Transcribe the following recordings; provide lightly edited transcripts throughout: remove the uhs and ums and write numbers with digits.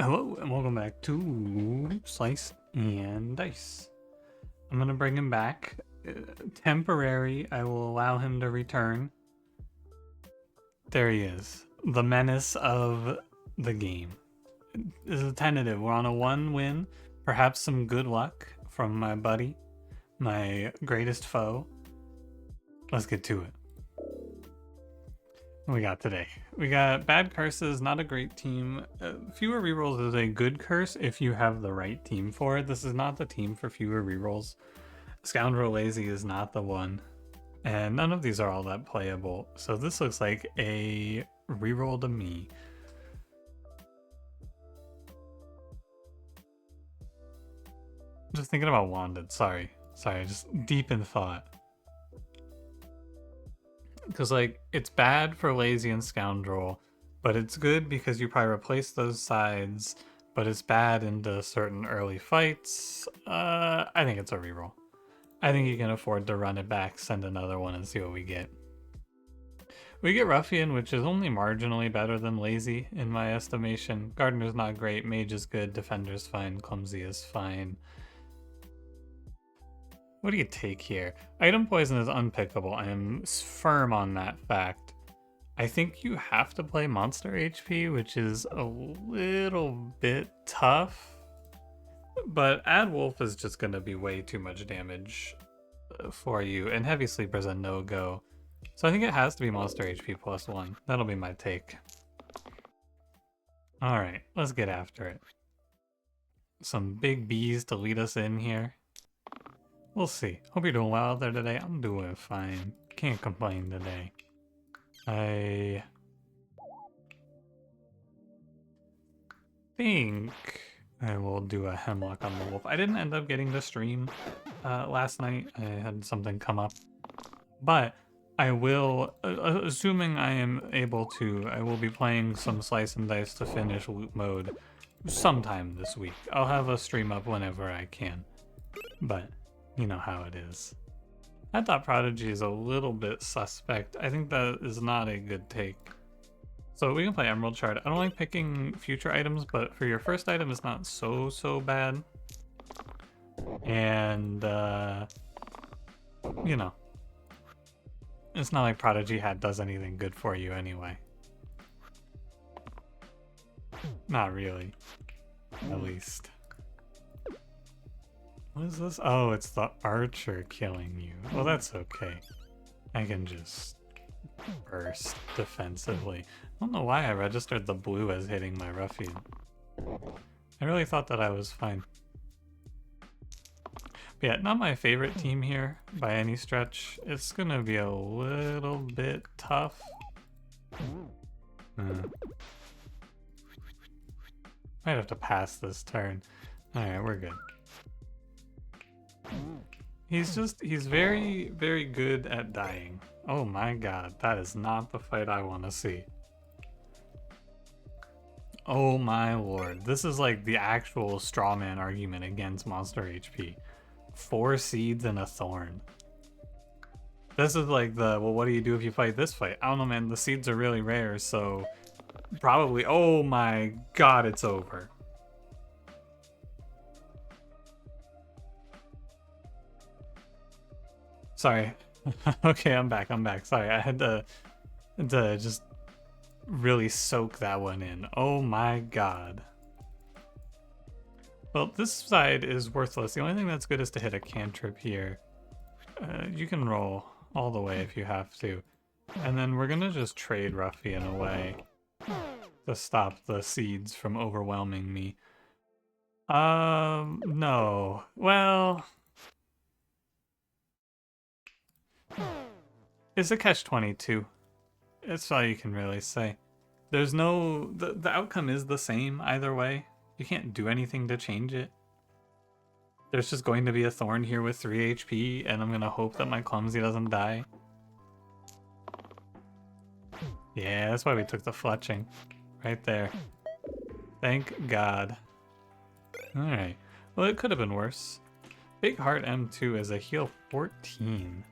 Hello and welcome back to Slice and Dice. I'm gonna bring him back. Temporary, I will allow him to return. There he is. The menace of the game. This is tentative. We're on a 1 win. Perhaps some good luck from my buddy, my greatest foe. Let's get to it. What we got today? We got Bad Curses, not a great team. Fewer rerolls is a good curse if you have the right team for it. This is not the team for fewer rerolls. Scoundrel Lazy is not the one. And none of these are all that playable. So this looks like a reroll to me. Just thinking about Wanted. Sorry, just deep in thought. Because, like, it's bad for Lazy and Scoundrel, but it's good because you probably replace those sides, but it's bad into certain early fights. I think it's a reroll. I think you can afford to run it back, send another one, and see what we get. We get Ruffian, which is only marginally better than Lazy, in my estimation. Gardener's not great, Mage is good, Defender's fine, Clumsy is fine. What do you take here? Item poison is unpickable. I am firm on that fact. I think you have to play monster HP, which is a little bit tough. But Add Wolf is just going to be way too much damage for you. And Heavy Sleeper's a no-go. So I think it has to be monster HP +1. That'll be my take. Alright, let's get after it. Some big bees to lead us in here. We'll see. Hope you're doing well out there today. I'm doing fine. Can't complain today. I think I will do a Hemlock on the Wolf. I didn't end up getting to stream last night. I had something come up. But I will, assuming I am able to, I will be playing some Slice and Dice to finish loot mode sometime this week. I'll have a stream up whenever I can. But you know how it is. I thought Prodigy is a little bit suspect. I think that is not a good take. So we can play Emerald Shard. I don't like picking future items, but for your first item, it's not so bad. And, you know, it's not like Prodigy Hat does anything good for you anyway. Not really, at least. What is this? Oh, it's the archer killing you. Well, that's okay. I can just burst defensively. I don't know why I registered the blue as hitting my Ruffian. I really thought that I was fine. But yeah, not my favorite team here by any stretch. It's gonna be a little bit tough. Might have to pass this turn. Alright, we're good. He's very good at dying. Oh my god, that is not the fight I want to see. Oh my lord, this is like the actual straw man argument against monster HP. 4 seeds and a thorn. This is like the, well, what do you do if you fight this fight? I don't know, man, the seeds are really rare, so probably, oh my god, it's over. Sorry. Okay, I'm back. Sorry, I had to just really soak that one in. Oh my god. Well, this side is worthless. The only thing that's good is to hit a cantrip here. You can roll all the way if you have to. And then we're gonna just trade Ruffian away to stop the seeds from overwhelming me. No. Well, it's a catch-22. That's all you can really say. There's no... The outcome is the same either way. You can't do anything to change it. There's just going to be a thorn here with 3 HP, and I'm gonna hope that my Clumsy doesn't die. Yeah, that's why we took the fletching. Right there. Thank God. Alright. Well, it could have been worse. Big Heart M2 is a heal 14.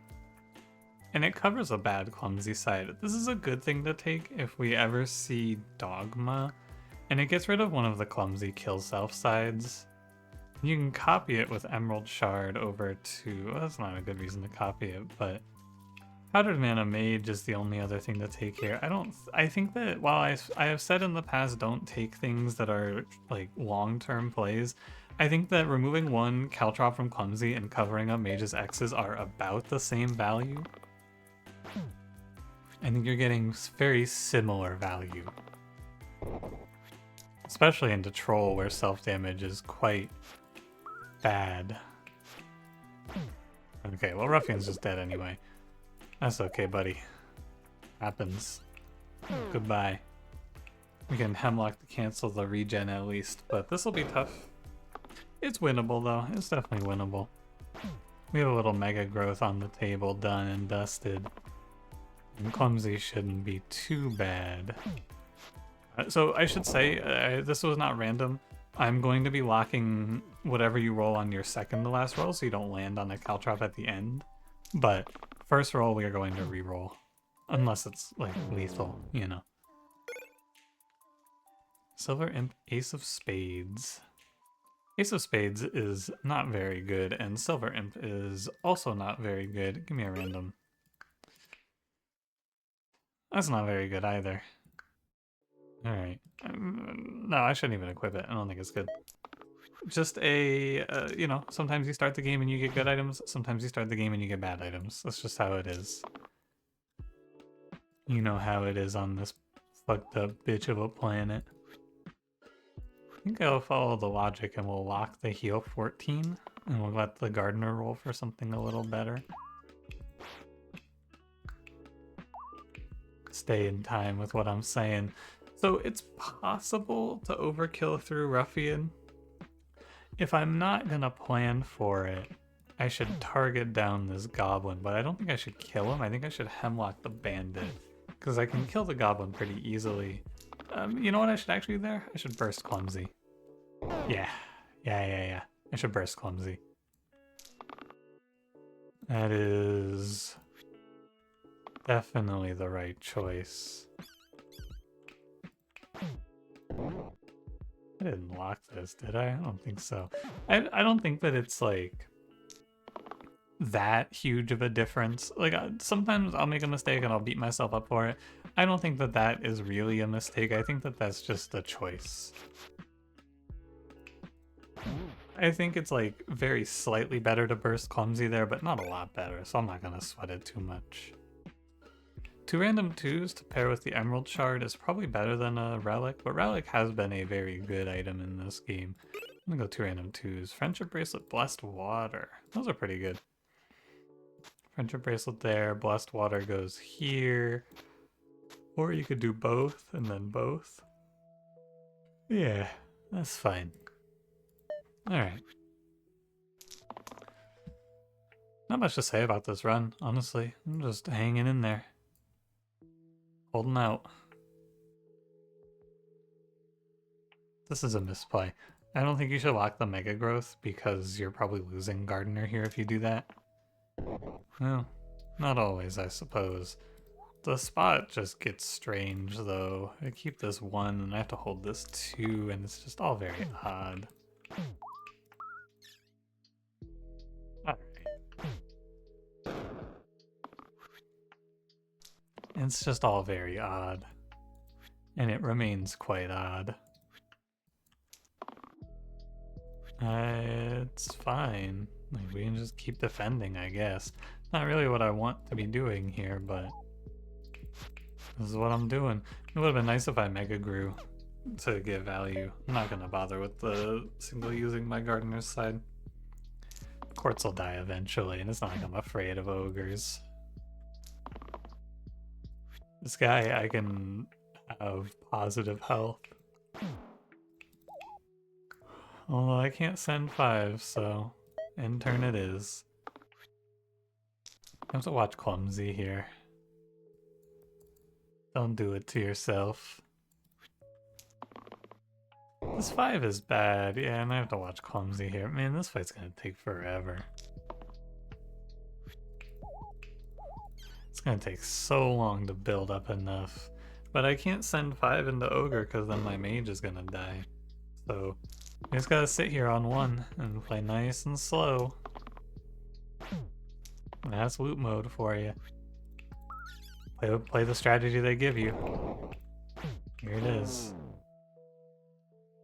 And it covers a bad Clumsy side. This is a good thing to take if we ever see Dogma And it gets rid of one of the clumsy kill self sides. You can copy it with Emerald Shard over to... Well, that's not a good reason to copy it, but... Powdered Mana Mage is the only other thing to take here. I think that while I have said in the past don't take things that are like long-term plays, I think that removing one Caltrop from Clumsy and covering up Mage's X's are about the same value. I think you're getting very similar value. Especially into Troll where self-damage is quite bad. Okay, well Ruffian's just dead anyway. That's okay, buddy. Happens. Goodbye. We can Hemlock to cancel the regen at least, but this will be tough. It's winnable though. It's definitely winnable. We have a little Mega Growth on the table done and dusted. And Clumsy shouldn't be too bad. So I should say, this was not random. I'm going to be locking whatever you roll on your second to last roll so you don't land on a Caltrop at the end. But first roll we are going to re-roll. Unless it's like lethal, you know. Silver Imp, Ace of Spades. Ace of Spades is not very good, and Silver Imp is also not very good. Give me a random. That's not very good either. Alright. No, I shouldn't even equip it. I don't think it's good. Just a, you know, sometimes you start the game and you get good items, sometimes you start the game and you get bad items. That's just how it is. You know how it is on this fucked up bitch of a planet. I think I'll follow the logic and we'll lock the heal 14 and we'll let the gardener roll for something a little better. Stay in time with what I'm saying. So it's possible to overkill through Ruffian. If I'm not gonna plan for it, I should target down this goblin, but I don't think I should kill him. I think I should Hemlock the bandit, because I can kill the goblin pretty easily. You know what I should actually do there? I should burst Clumsy. Yeah. I should burst Clumsy. That is definitely the right choice. I didn't lock this, did I? I don't think so. I don't think that it's like that huge of a difference. Like sometimes I'll make a mistake and I'll beat myself up for it. I don't think that that is really a mistake. I think that that's just a choice. I think it's like very slightly better to burst Clumsy there, but not a lot better, so I'm not gonna sweat it too much. 2 random 2s to pair with the Emerald Shard is probably better than a Relic, but Relic has been a very good item in this game. I'm gonna go 2 random 2s. Friendship Bracelet, Blessed Water. Those are pretty good. Friendship Bracelet there, Blessed Water goes here. Or you could do both and then both. Yeah, that's fine. Alright. Not much to say about this run, honestly. I'm just hanging in there. Holding out. This is a misplay. I don't think you should lock the Mega Growth because you're probably losing Gardener here if you do that. Well, not always, I suppose. The spot just gets strange though. I keep this 1 and I have to hold this 2 and it's just all very odd. It's just all very odd. And it remains quite odd. It's fine. Like, we can just keep defending, I guess. Not really what I want to be doing here, but this is what I'm doing. It would have been nice if I Mega Grew to get value. I'm not gonna bother with the single using my Gardener's side. Quartz will die eventually, and it's not like I'm afraid of ogres. This guy, I can have positive health. Although I can't send 5, so end turn it is. I have to watch Clumsy here. Don't do it to yourself. This 5 is bad, yeah, and I have to watch Clumsy here. Man, this fight's gonna take forever. It's gonna take so long to build up enough. But I can't send 5 into Ogre because then my mage is gonna die. So I just gotta sit here on 1 and play nice and slow. And that's loot mode for you. Play the strategy they give you. Here it is.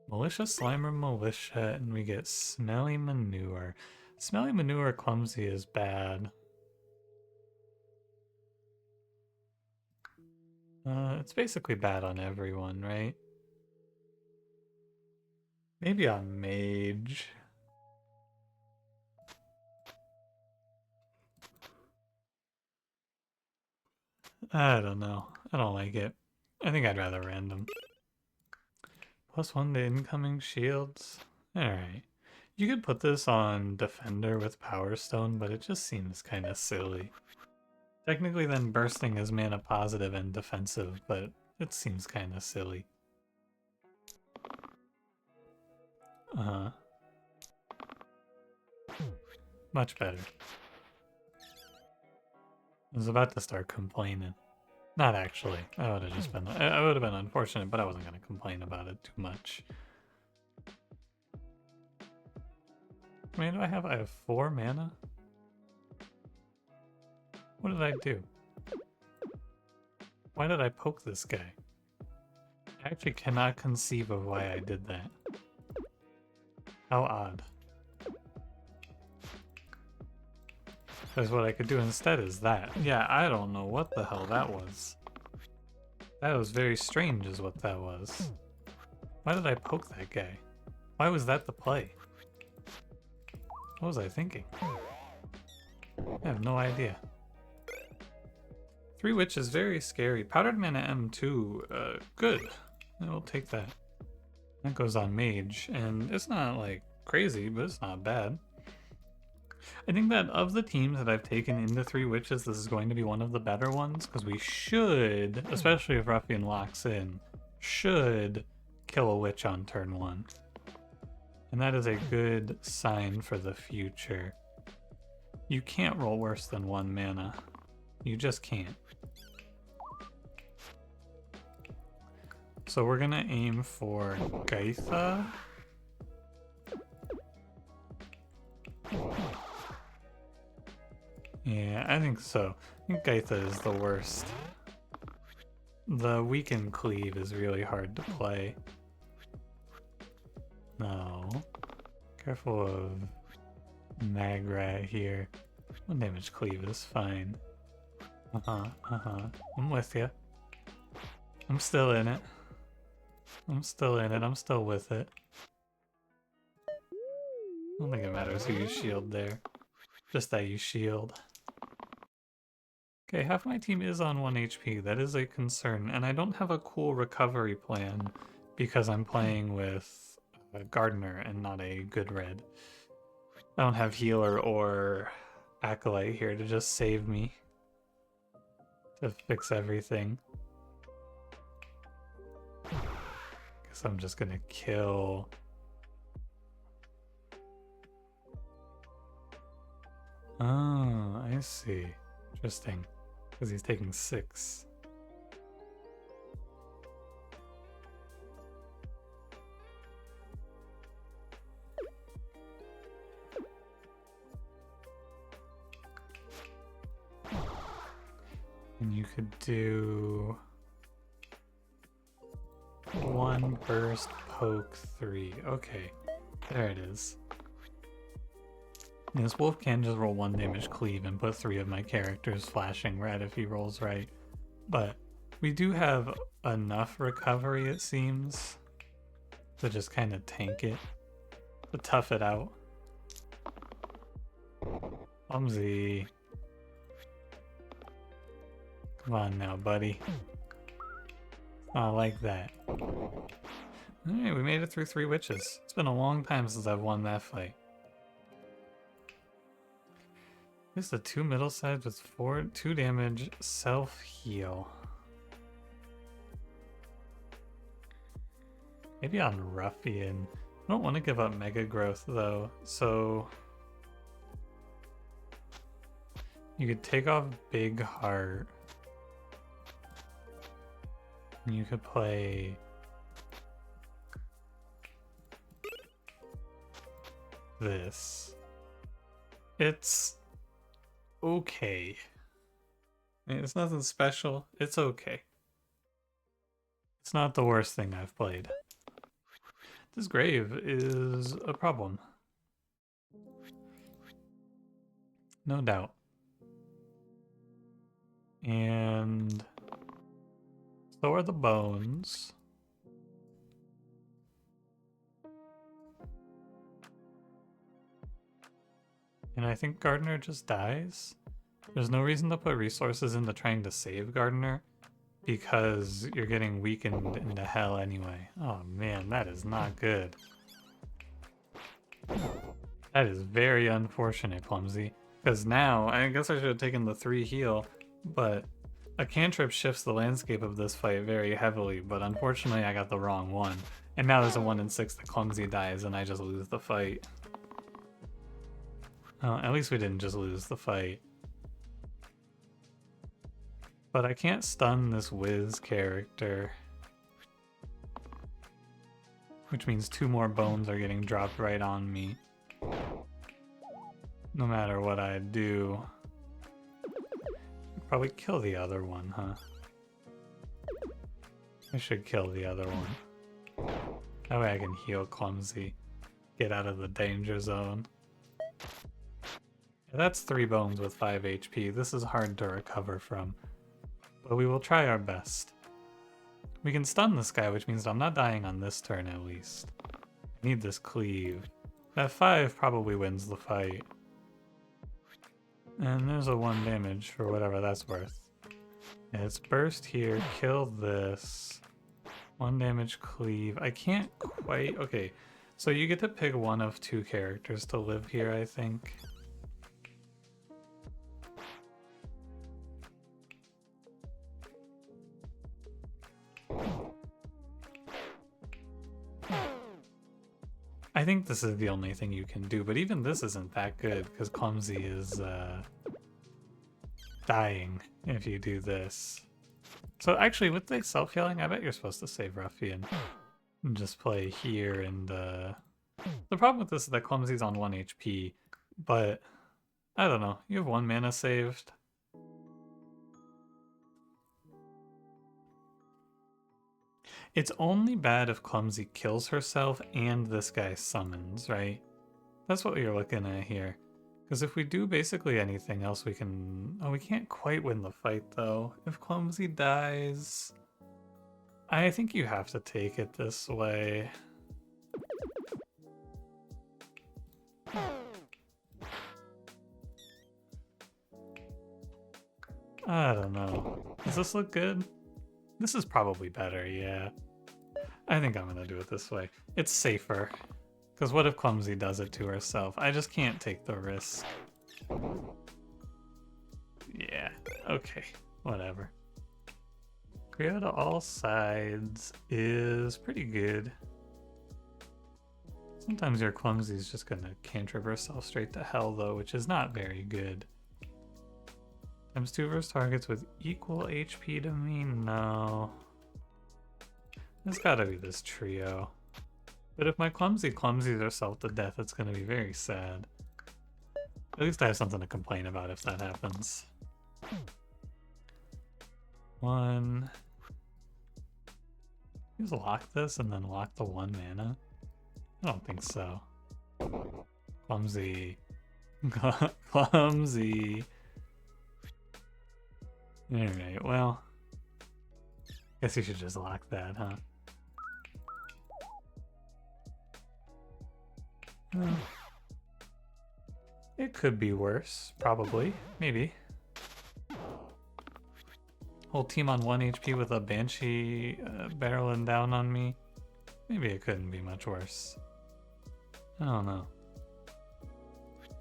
Militia, Slimer, Militia, and we get Smelly Manure. Smelly Manure Clumsy is bad. It's basically bad on everyone, right? Maybe on Mage. I don't know. I don't like it. I think I'd rather random. +1 to incoming shields. Alright. You could put this on Defender with Power Stone, but it just seems kind of silly. Technically then bursting is mana positive and defensive, but it seems kind of silly. Uh-huh. Much better. I was about to start complaining. Not actually. I would have just been. I would have been unfortunate, but I wasn't going to complain about it too much. I mean, I have 4 mana? What did I do? Why did I poke this guy? I actually cannot conceive of why I did that. How odd. Because what I could do instead is that. Yeah, I don't know what the hell that was. That was very strange is what that was. Why did I poke that guy? Why was that the play? What was I thinking? I have no idea. 3 Witch is very scary. Powdered Mana M2, good. I will take that. That goes on Mage, and it's not like crazy, but it's not bad. I think that of the teams that I've taken into 3 Witches, this is going to be one of the better ones, because we should, especially if Ruffian locks in, should kill a Witch on turn 1. And that is a good sign for the future. You can't roll worse than 1 mana. You just can't. So we're gonna aim for Gaitha. Yeah, I think so. I think Gaitha is the worst. The Weaken Cleave is really hard to play. No. Careful of Magrat here. 1 damage cleave is fine. I'm with you. I'm still in it. I'm still with it. I don't think it matters who you shield there. Just that you shield. Okay, half my team is on 1 HP. That is a concern. And I don't have a cool recovery plan because I'm playing with a Gardener and not a good red. I don't have healer or acolyte here to just save me. To fix everything. Guess I'm just gonna kill. Oh, I see. Interesting. Because he's taking 6. And you could do 1 burst, poke, 3. Okay, there it is. This wolf can just roll 1 damage cleave and put 3 of my characters flashing red if he rolls right. But we do have enough recovery, it seems, to just kind of tank it, to tough it out. Clumsy. Come on now, buddy. I like that. Alright, we made it through 3 Witches. It's been a long time since I've won that fight. This is the 2 middle sides with 2 damage, self-heal. Maybe on Ruffian. I don't want to give up Mega Growth though, so you could take off Big Heart. And you could play this. It's okay. I mean, it's nothing special. It's okay. It's not the worst thing I've played. This grave is a problem. No doubt. And so are the bones. And I think Gardener just dies. There's no reason to put resources into trying to save Gardener because you're getting weakened into hell anyway. Oh man, that is not good. That is very unfortunate, Clumsy. Because now, I guess I should have taken the 3 heal, but a cantrip shifts the landscape of this fight very heavily, but unfortunately I got the wrong one. And now there's a 1 in 6 that Clumsy dies and I just lose the fight. At least we didn't just lose the fight. But I can't stun this Wiz character. Which means 2 more bones are getting dropped right on me. No matter what I do. I'd probably kill the other one, huh? I should kill the other one. That way I can heal Clumsy. Get out of the danger zone. Yeah, that's 3 bones with 5 HP. This is hard to recover from. But we will try our best. We can stun this guy, which means I'm not dying on this turn at least. I need this cleave. That 5 probably wins the fight. And there's a 1 damage for whatever that's worth. Yeah, it's burst here, kill this. 1 damage cleave. I can't quite... Okay, so you get to pick one of 2 characters to live here, I think. I think this is the only thing you can do, but even this isn't that good because Clumsy is dying if you do this. So actually, with the self-healing, I bet you're supposed to save Ruffian and just play here. And the problem with this is that Clumsy's on 1 HP, but I don't know. You have 1 mana saved. It's only bad if Clumsy kills herself and this guy summons, right? That's what you're looking at here. Because if we do basically anything else, we can... Oh, we can't quite win the fight, though. If Clumsy dies... I think you have to take it this way. I don't know. Does this look good? This is probably better, yeah. I think I'm gonna do it this way. It's safer. Because what if Clumsy does it to herself? I just can't take the risk. Yeah, okay, whatever. Go to all sides is pretty good. Sometimes your Clumsy's just gonna cantrip herself straight to hell though, which is not very good. Times 2 versus targets with equal HP to me? No. There's gotta be this trio. But if my Clumsies herself to death, it's gonna be very sad. At least I have something to complain about if that happens. 1. Just lock this and then lock the 1 mana? I don't think so. Clumsy. Clumsy. Alright, well. Guess you should just lock that, huh? Well, it could be worse, probably. Maybe. Whole team on 1 HP with a Banshee barreling down on me. Maybe it couldn't be much worse. I don't know.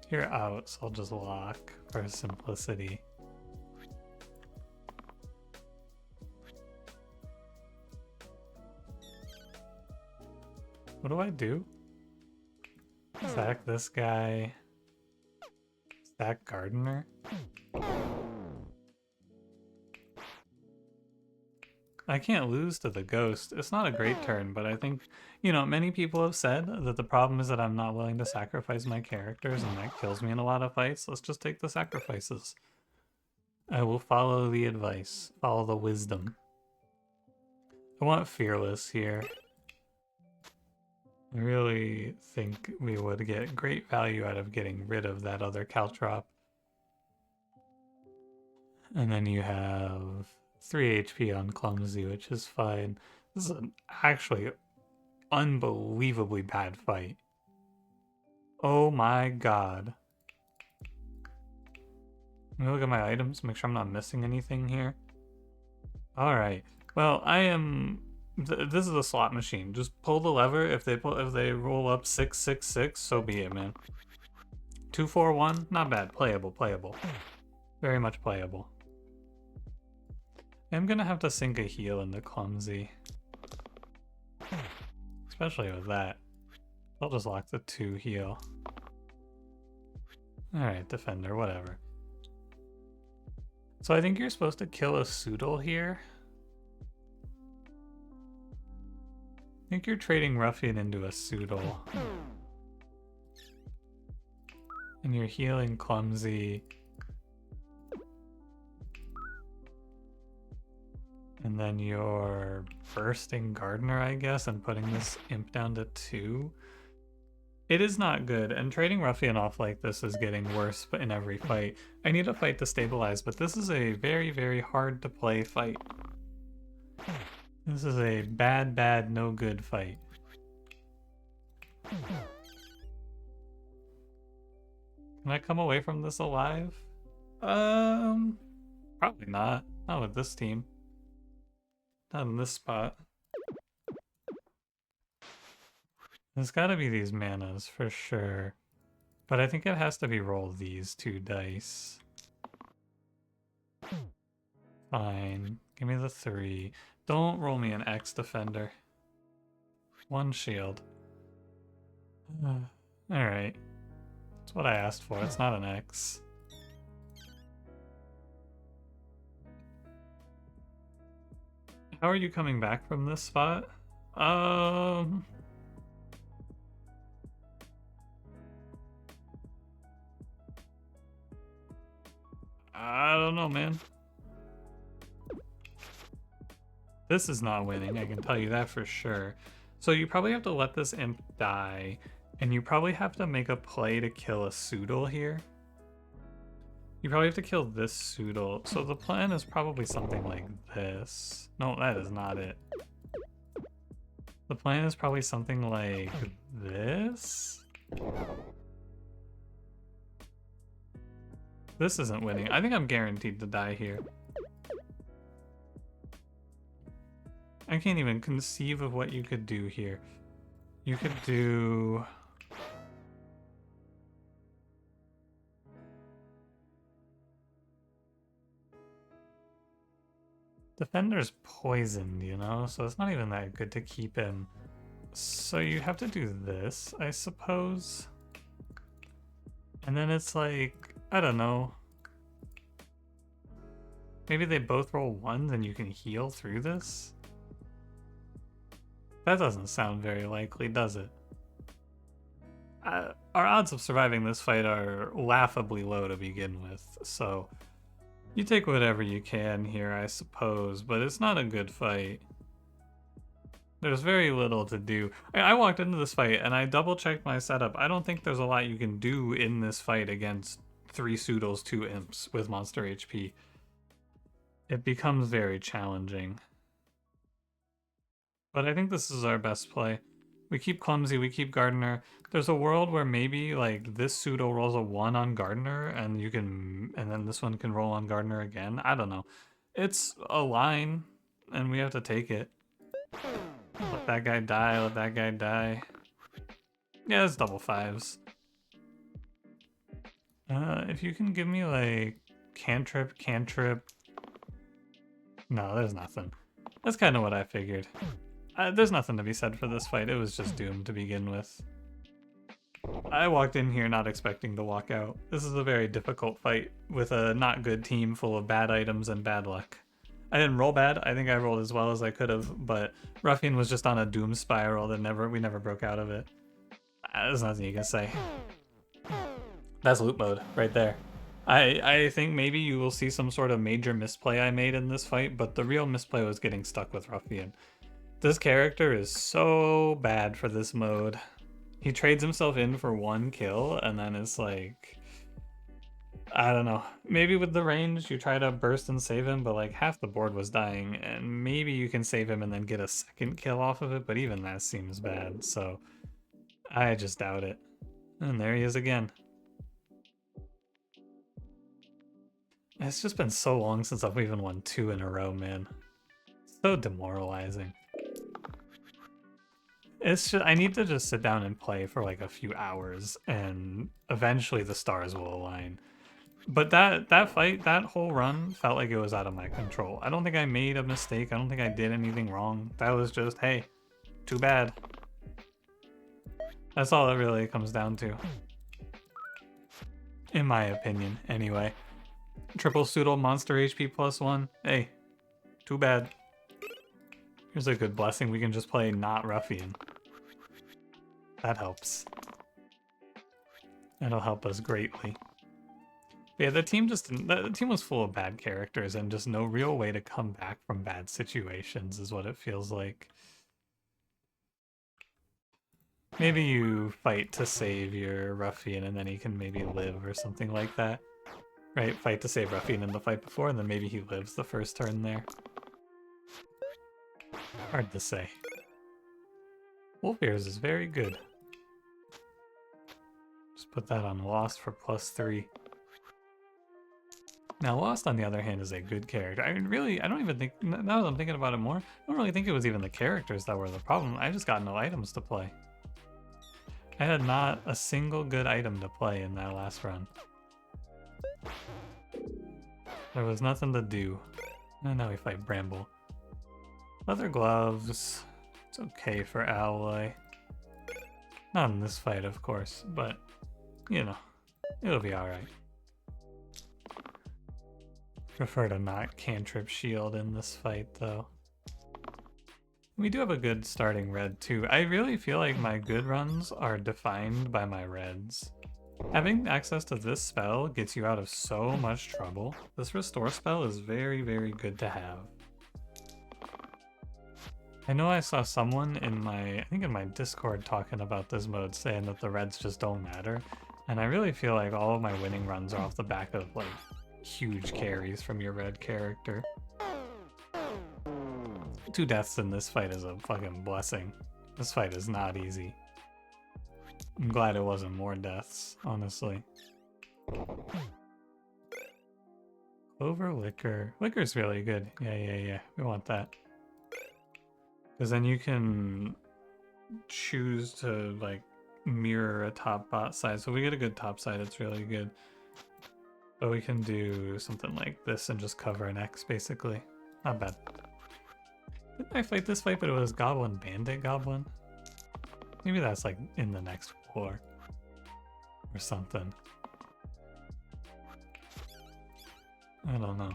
You're out, so I'll just lock for simplicity. What do I do? Sack this guy. Sack Gardener. I can't lose to the ghost. It's not a great turn, but I think, you know, many people have said that the problem is that I'm not willing to sacrifice my characters and that kills me in a lot of fights. Let's just take the sacrifices. I will follow the advice, follow the wisdom. I want Fearless here. I really think we would get great value out of getting rid of that other Caltrop. And then you have 3 HP on Clumsy, which is fine. This is an actually unbelievably bad fight. Oh my god. Let me look at my items, make sure I'm not missing anything here. Alright. Well, I am... this is a slot machine. Just pull the lever. If they roll up 666, so be it, man. 241, not bad. Playable. Very much playable. I'm gonna have to sink a heal into Clumsy. Especially with that. I'll just lock the 2 heal. Alright, Defender, whatever. So I think you're supposed to kill a Soodle here. I think you're trading Ruffian into a Soodle. And you're healing Clumsy. And then you're bursting Gardener, I guess, and putting this imp down to 2. It is not good, and trading Ruffian off like this is getting worse in every fight. I need a fight to stabilize, but this is a very, very hard to play fight. This is a bad, no good fight. Can I come away from this alive? Probably not. Not with this team. Not in this spot. There's gotta be these manas for sure. But I think it has to be roll these 2 dice. Fine. Give me the 3. Don't roll me an X Defender. 1 shield. Alright. That's what I asked for. It's not an X. How are you coming back from this spot? I don't know, man. This is not winning, I can tell you that for sure. So you probably have to let this imp die, and you probably have to make a play to kill a Soodle here. You probably have to kill this Soodle. So the plan is probably something like this. No, that is not it. The plan is probably something like this. This isn't winning. I think I'm guaranteed to die here. I can't even conceive of what you could do here. You could do... Defender's poisoned, you know? So it's not even that good to keep him. So you have to do this, I suppose. And then it's like, I don't know. Maybe they both roll 1s and you can heal through this? That doesn't sound very likely, does it? Our odds of surviving this fight are laughably low to begin with, so you take whatever you can here, I suppose, but it's not a good fight. There's very little to do. I walked into this fight and I double-checked my setup. I don't think there's a lot you can do in this fight against 3 Soodles, 2 Imps with monster HP. It becomes very challenging. But I think this is our best play. We keep Clumsy, we keep Gardener. There's a world where maybe like this Soodle rolls a 1 on Gardener and you can, and then this one can roll on Gardener again. I don't know. It's a line and we have to take it. Let that guy die, let that guy die. Yeah, it's double 5s. If you can give me like cantrip. No, there's nothing. That's kind of what I figured. There's nothing to be said for this fight. It was just doomed to begin with. I walked in here not expecting to walk out. This is a very difficult fight with a not good team full of bad items and bad luck. I didn't roll bad. I think I rolled as well as I could have, but Ruffian was just on a doom spiral that we never broke out of it. There's nothing you can say. That's loot mode right there. I think maybe you will see some sort of major misplay I made in this fight, but the real misplay was getting stuck with Ruffian. This character is so bad for this mode. He trades himself in for 1 kill, and then it's like, I don't know. Maybe with the range, you try to burst and save him, but like half the board was dying, and maybe you can save him and then get a 2nd kill off of it, but even that seems bad, so I just doubt it. And there he is again. It's just been so long since I've even won 2 in a row, man. So demoralizing. It's just, I need to just sit down and play for like a few hours, and eventually the stars will align. But that fight, that whole run felt like it was out of my control. I don't think I made a mistake. I don't think I did anything wrong. That was just, hey, too bad. That's all it really comes down to. In my opinion, anyway. Triple pseudo monster HP +1. Hey, too bad. Here's a good blessing. We can just play not Ruffian. That helps. That'll help us greatly. But yeah, the team was full of bad characters and just no real way to come back from bad situations is what it feels like. Maybe you fight to save your Ruffian and then he can maybe live or something like that. Right? Fight to save Ruffian in the fight before and then maybe he lives the first turn there. Hard to say. Wolf Ears is very good. Just put that on Lost for +3. Now Lost, on the other hand, is a good character. I mean, really, I don't even think, now that I'm thinking about it more, I don't really think it was even the characters that were the problem. I just got no items to play. I had not a single good item to play in that last run. There was nothing to do. And now we fight Bramble. Leather gloves. It's okay for Alloy. Not in this fight, of course, but, you know, it'll be alright. Prefer to not cantrip shield in this fight, though. We do have a good starting red, too. I really feel like my good runs are defined by my reds. Having access to this spell gets you out of so much trouble. This restore spell is very, very good to have. I know I saw someone in my, I think in my Discord talking about this mode saying that the reds just don't matter. And I really feel like all of my winning runs are off the back of like huge carries from your red character. 2 deaths in this fight is a fucking blessing. This fight is not easy. I'm glad it wasn't more deaths, honestly. Clover Liquor. Liquor's really good. Yeah. We want that. Because then you can choose to like mirror a top bot side. So if we get a good top side, it's really good. But we can do something like this and just cover an X basically. Not bad. Didn't I fight this fight, but it was Goblin Bandit Goblin? Maybe that's like in the next war or something. I don't know.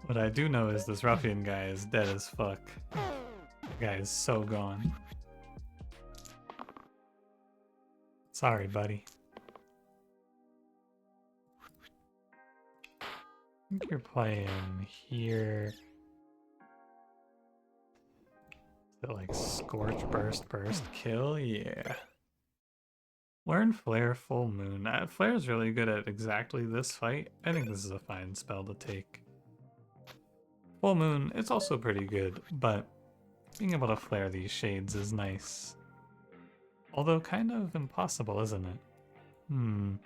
What I do know is this Ruffian guy is dead as fuck. The guy is so gone. Sorry, buddy. I think you're playing here. Is it like Scorch, Burst, Kill? Yeah. Learn Flare, Full Moon. Flare is really good at exactly this fight. I think this is a fine spell to take. Full Moon, it's also pretty good, but being able to flare these shades is nice. Although kind of impossible, isn't it? I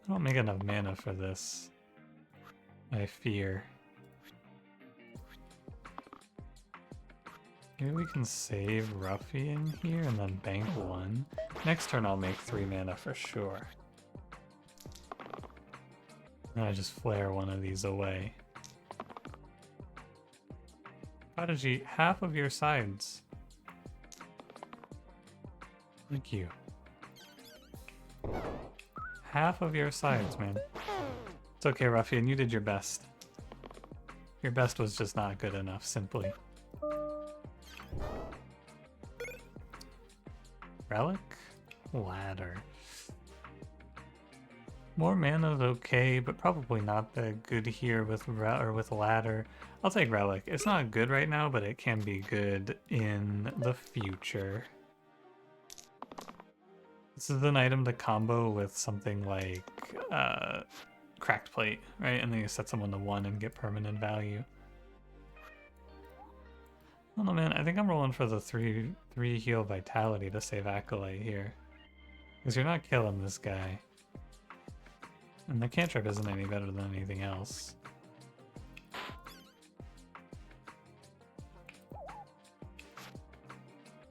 don't make enough mana for this. I fear. Maybe we can save Ruffian here and then bank 1. Next turn I'll make 3 mana for sure. And I just flare one of these away. Prodigy, half of your sides. Thank you. Half of your sides, man. It's okay, Ruffian, you did your best. Your best was just not good enough, simply. Relic? Ladder. More mana's okay, but probably not that good here with ladder. I'll take relic. It's not good right now, but it can be good in the future. This is an item to combo with something like cracked plate, right? And then you set someone to 1 and get permanent value. I don't know, man. I think I'm rolling for the 3 heal vitality to save Acolyte here. Because you're not killing this guy. And the cantrip isn't any better than anything else.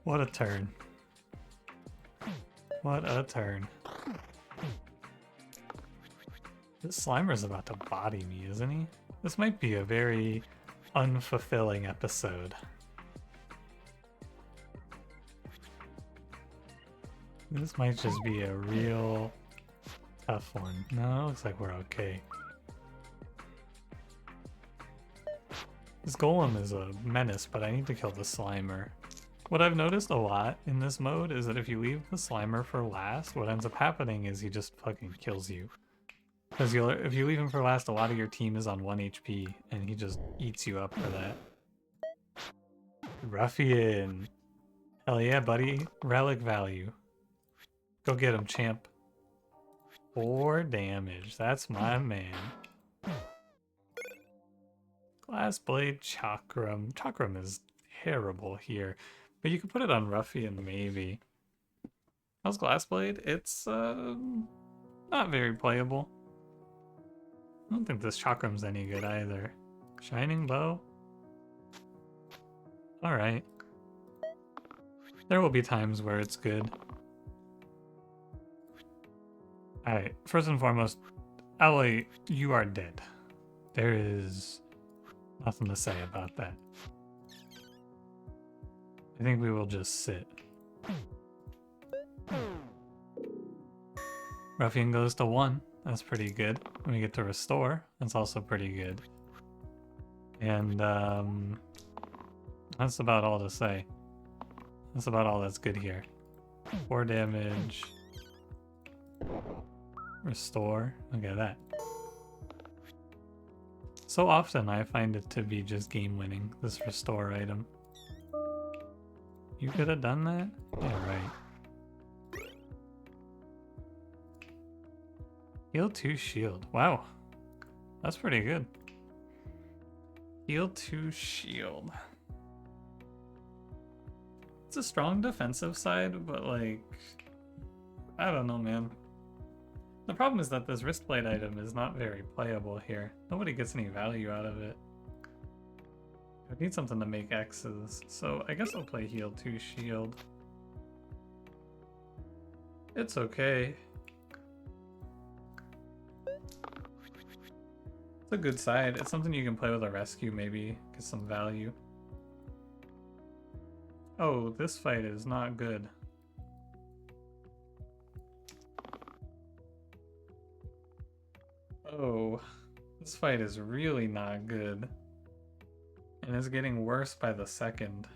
What a turn. What a turn. This Slimer's about to body me, isn't he? This might be a very unfulfilling episode. This might just be a real tough one. No, it looks like we're okay. This golem is a menace, but I need to kill the Slimer. What I've noticed a lot in this mode is that if you leave the Slimer for last, what ends up happening is he just fucking kills you. Because if you leave him for last, a lot of your team is on 1 HP, and he just eats you up for that. Ruffian. Hell yeah, buddy. Relic value. Go get him, champ. 4 damage. That's my man. Glass Blade Chakram. Chakram is terrible here, but you could put it on Ruffian maybe. How's Glass Blade? It's not very playable. I don't think this Chakram's any good either. Shining Bow? Alright. There will be times where it's good. Alright, first and foremost, Alloy, you are dead. There is nothing to say about that. I think we will just sit. Ruffian goes to 1. That's pretty good. When we get to restore, that's also pretty good. And that's about all to say. That's about all that's good here. 4 damage. Restore. Look at that. So often I find it to be just game winning, this restore item. You could have done that? Yeah, right. Heal 2 shield. Wow. That's pretty good. Heal 2 shield. It's a strong defensive side, but like, I don't know, man. The problem is that this wristblade item is not very playable here. Nobody gets any value out of it. I need something to make X's, so I guess I'll play heal 2 shield. It's okay. It's a good side. It's something you can play with a rescue maybe, get some value. Oh, this fight is not good. Oh, this fight is really not good. And it's getting worse by the second.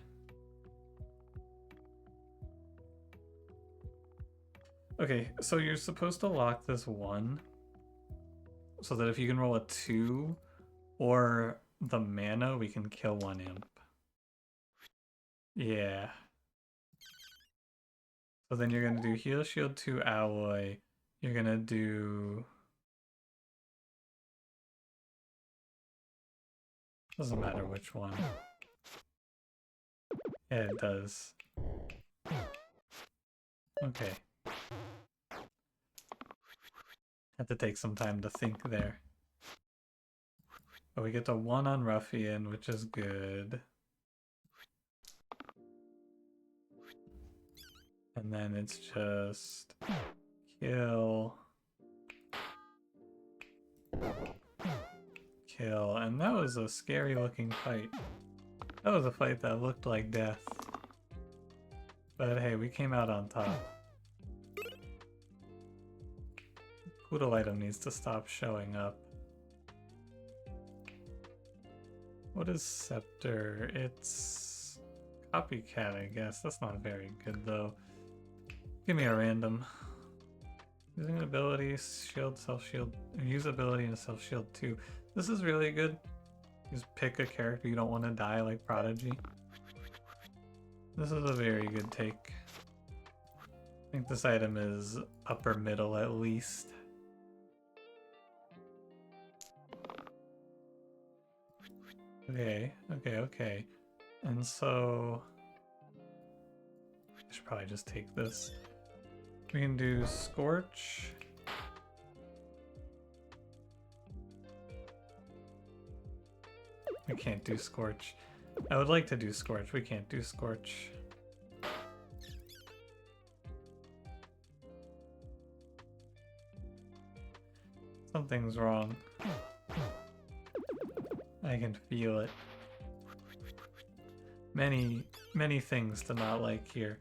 Okay, so you're supposed to lock this 1 so that if you can roll a 2 or the mana, we can kill 1 imp. Yeah. So then you're gonna do heal shield 2 alloy. You're gonna do... Doesn't matter which one. Yeah, it does. Okay. Had to take some time to think there. But we get to 1 on Ruffian, which is good. And then it's just kill. Kill. And that was a scary looking fight. That was a fight that looked like death. But hey, we came out on top. Poodle item needs to stop showing up. What is Scepter? It's Copycat, I guess. That's not very good though. Give me a random. Using an ability, shield, self-shield, use ability and self-shield too. This is really good. Just pick a character you don't want to die like Prodigy. This is a very good take. I think this item is upper middle at least. Okay. And so I should probably just take this. We can do Scorch. We can't do Scorch. I would like to do Scorch. We can't do Scorch. Something's wrong. I can feel it. Many things to not like here.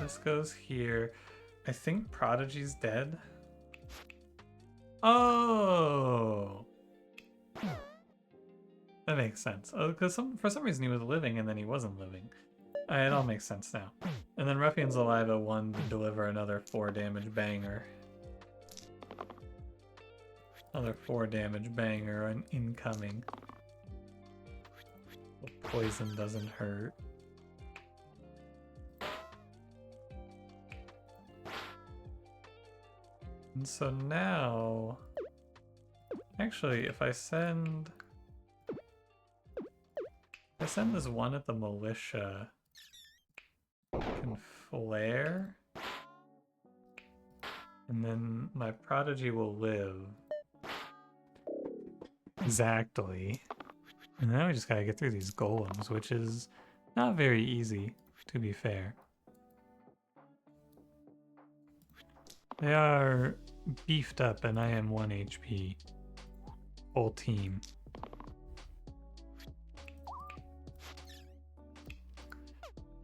This goes here. I think Prodigy's dead. Oh! That makes sense. Oh, because for some reason he was living and then he wasn't living. It all makes sense now. And then Ruffian's alive at 1 to deliver another 4 damage banger. Another 4 damage banger and incoming. Poison doesn't hurt. And so now, actually, if I send this one at the militia, I can flare, and then my Prodigy will live. Exactly. And now we just gotta get through these golems, which is not very easy, to be fair. They are beefed up and I am 1 HP. Whole team.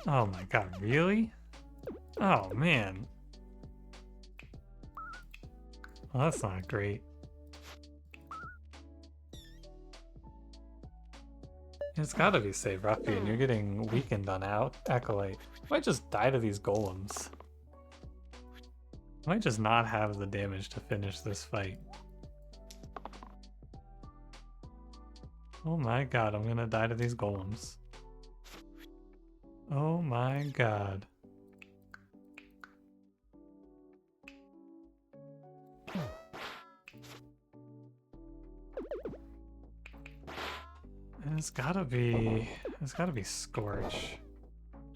Oh my god, really? Oh man. Well, that's not great. It's gotta be safe, Ruffian. You're getting weakened on Acolyte. I might just die to these golems. I might just not have the damage to finish this fight. Oh my god, I'm gonna die to these golems. Oh my god. It's gotta be Scorch.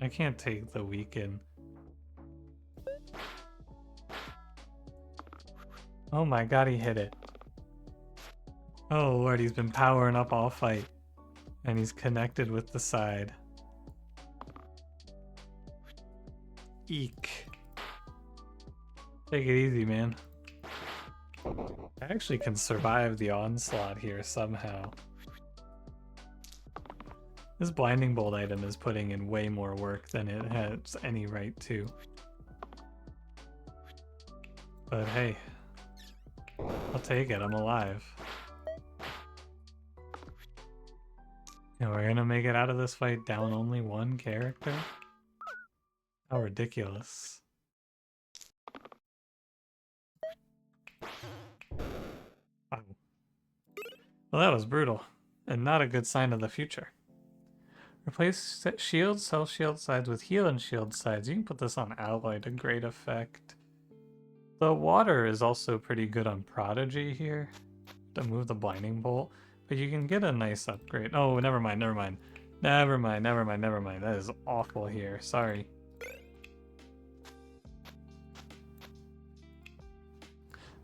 I can't take the weaken. Oh my god, he hit it. Oh lord, he's been powering up all fight. And he's connected with the side. Eek. Take it easy, man. I actually can survive the onslaught here somehow. This Blinding Bolt item is putting in way more work than it has any right to. But hey, I'll take it, I'm alive. And we're gonna make it out of this fight down only 1 character? How ridiculous. Wow. Well, that was brutal, and not a good sign of the future. Replace shield, self-shield sides with heal and shield sides. You can put this on Alloy to great effect. The water is also pretty good on Prodigy here to move the Blinding Bolt, but you can get a nice upgrade. Oh, never mind. That is awful here. Sorry.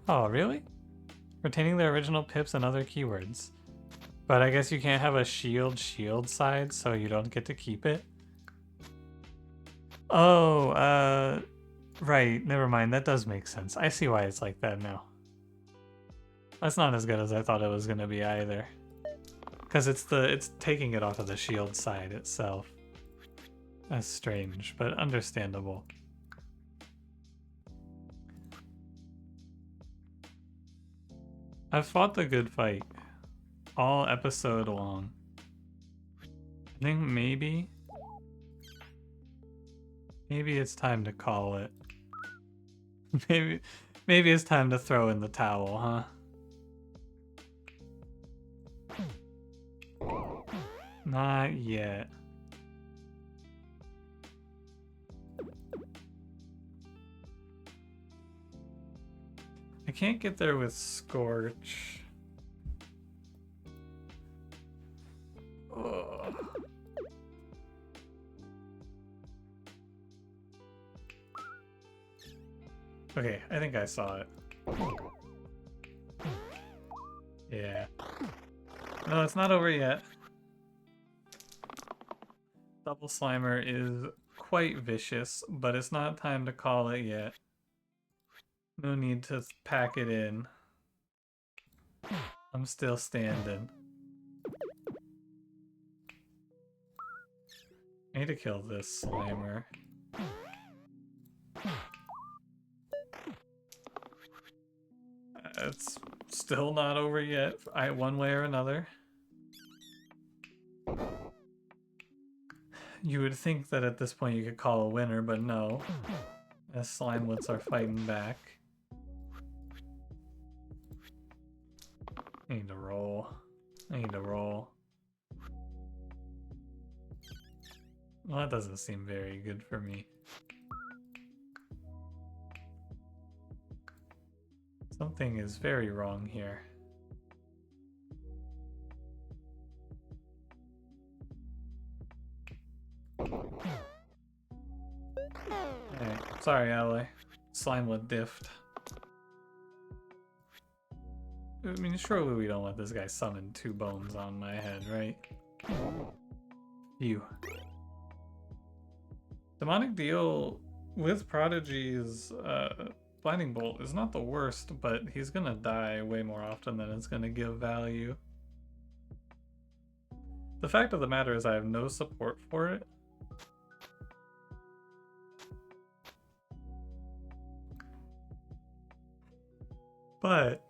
Oh, really? Retaining the original pips and other keywords. But I guess you can't have a shield side, so you don't get to keep it. Oh, right, never mind, that does make sense. I see why it's like that now. That's not as good as I thought it was gonna be either. Because it's taking it off of the shield side itself. That's strange, but understandable. I've fought the good fight. all episode long. I think maybe it's time to call it. maybe it's time to throw in the towel, huh? Not yet. I can't get there with Scorch. Ugh. Okay, I think I saw it. Yeah. No, it's not over yet. Double Slimer is quite vicious, but it's not time to call it yet. No need to pack it in. I'm still standing. I need to kill this Slimer. It's still not over yet, one way or another. You would think that at this point you could call a winner, but no. As Slimelets are fighting back. I need to roll. I need to roll. Well, that doesn't seem very good for me. Something is very wrong here. Hey, sorry, ally. Slimelet diffed. I mean, surely we don't let this guy summon 2 bones on my head, right? You. Demonic Deal with Prodigy's Blinding Bolt is not the worst, but he's gonna die way more often than it's gonna give value. The fact of the matter is I have no support for it. But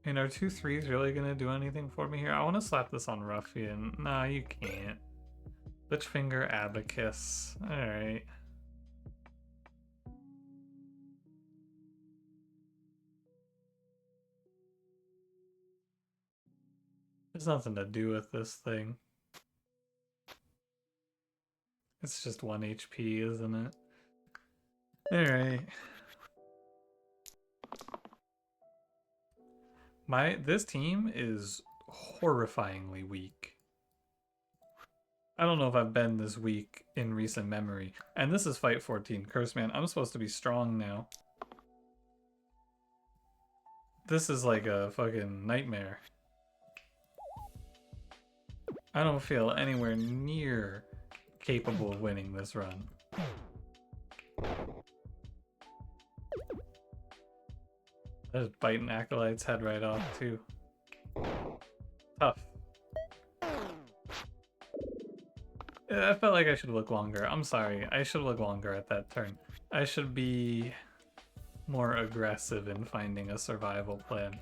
and are 2 3s really gonna do anything for me here? I want to slap this on Ruffian. Nah, you can't. Lichfinger, Abacus. Alright. There's nothing to do with this thing. It's just 1 HP, isn't it? Alright. This team is horrifyingly weak. I don't know if I've been this weak in recent memory. And this is Fight 14. Curse Man, I'm supposed to be strong now. This is like a fucking nightmare. I don't feel anywhere near capable of winning this run. There's biting Acolyte's head right off too. Tough. I felt like I should look longer. I'm sorry. I should look longer at that turn. I should be more aggressive in finding a survival plan.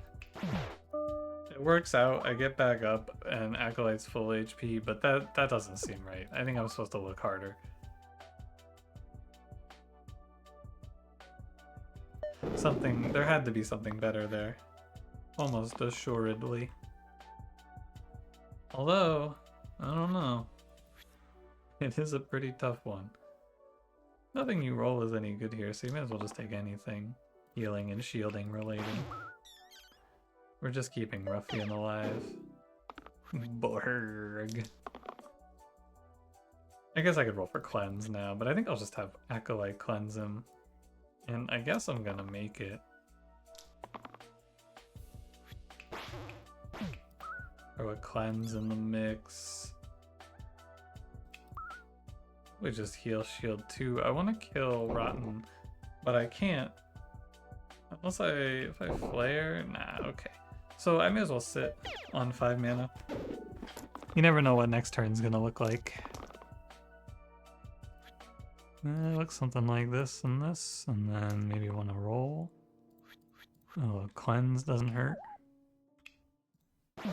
It works out. I get back up and Acolyte's full HP, but that doesn't seem right. I think I'm supposed to look harder. There had to be something better there. Almost assuredly. Although, I don't know. It is a pretty tough one. Nothing you roll is any good here, so you may as well just take anything healing and shielding related. We're just keeping Ruffian alive. Borg. I guess I could roll for cleanse now, but I think I'll just have Acolyte cleanse him. And I guess I'm gonna make it. Throw a cleanse in the mix. We just heal shield 2. I want to kill Rotten, but I can't. Unless if I flare? Nah, okay. So I may as well sit on 5 mana. You never know what next turn's gonna look like. It looks something like this, and then maybe want to roll. Oh, cleanse doesn't hurt. I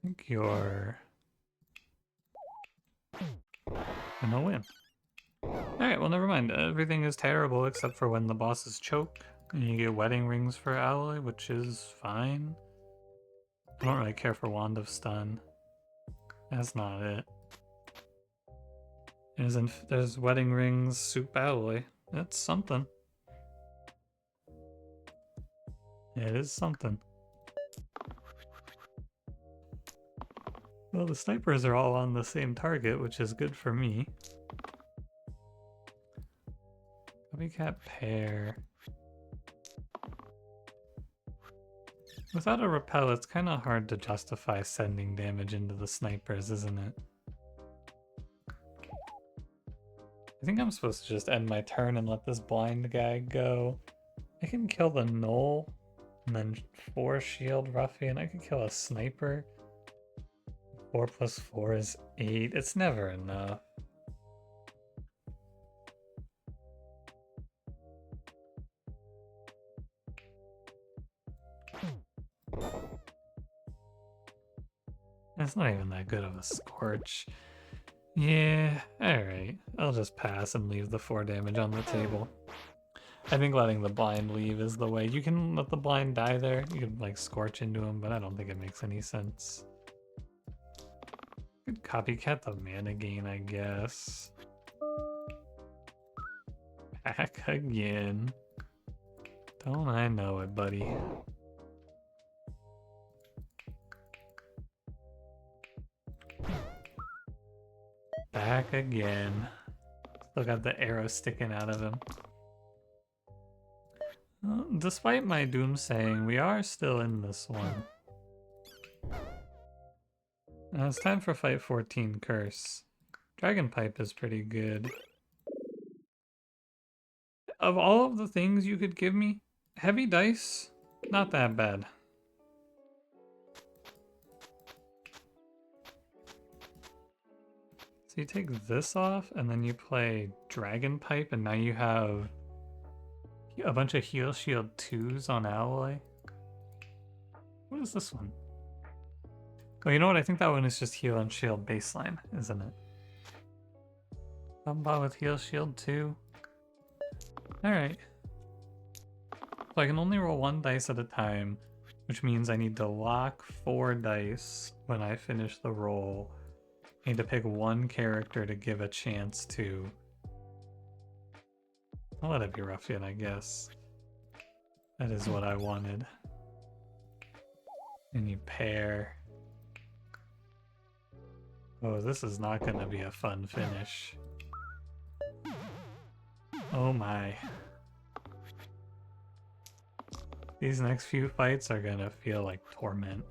think you're gonna win. Alright, well, never mind. Everything is terrible except for when the bosses choke. And you get wedding rings for Alloy, which is fine. I don't really care for Wand of Stun. That's not it. There's wedding rings, soup alloy. That's something. It is something. Well, the snipers are all on the same target, which is good for me. Copycat pair. Without a repel, it's kind of hard to justify sending damage into the snipers, isn't it? I think I'm supposed to just end my turn and let this blind guy go. I can kill the Knoll, and then 4 shield ruffian. I could kill a sniper. 4 plus 4 is 8. It's never enough. It's not even that good of a Scorch. Yeah, alright. I'll just pass and leave the 4 damage on the table. I think letting the blind leave is the way. You can let the blind die there. You can like Scorch into him, but I don't think it makes any sense. Could copycat the mana gain, I guess. Back again. Don't I know it, buddy? Back again. Still got the arrow sticking out of him. Despite my doomsaying, we are still in this one. Now it's time for fight 14 Curse. Dragon Pipe is pretty good. Of all of the things you could give me, heavy dice, not that bad. So you take this off, and then you play Dragon Pipe, and now you have a bunch of Heal Shield 2s on Alloy. What is this one? Oh, you know what? I think that one is just Heal and Shield baseline, isn't it? Somebody with Heal Shield 2. Alright. So I can only roll 1 dice at a time, which means I need to lock 4 dice when I finish the roll. I need to pick 1 character to give a chance to. I'll let it be Ruffian, I guess. That is what I wanted. And you pair. Oh, this is not going to be a fun finish. Oh my. These next few fights are going to feel like torment.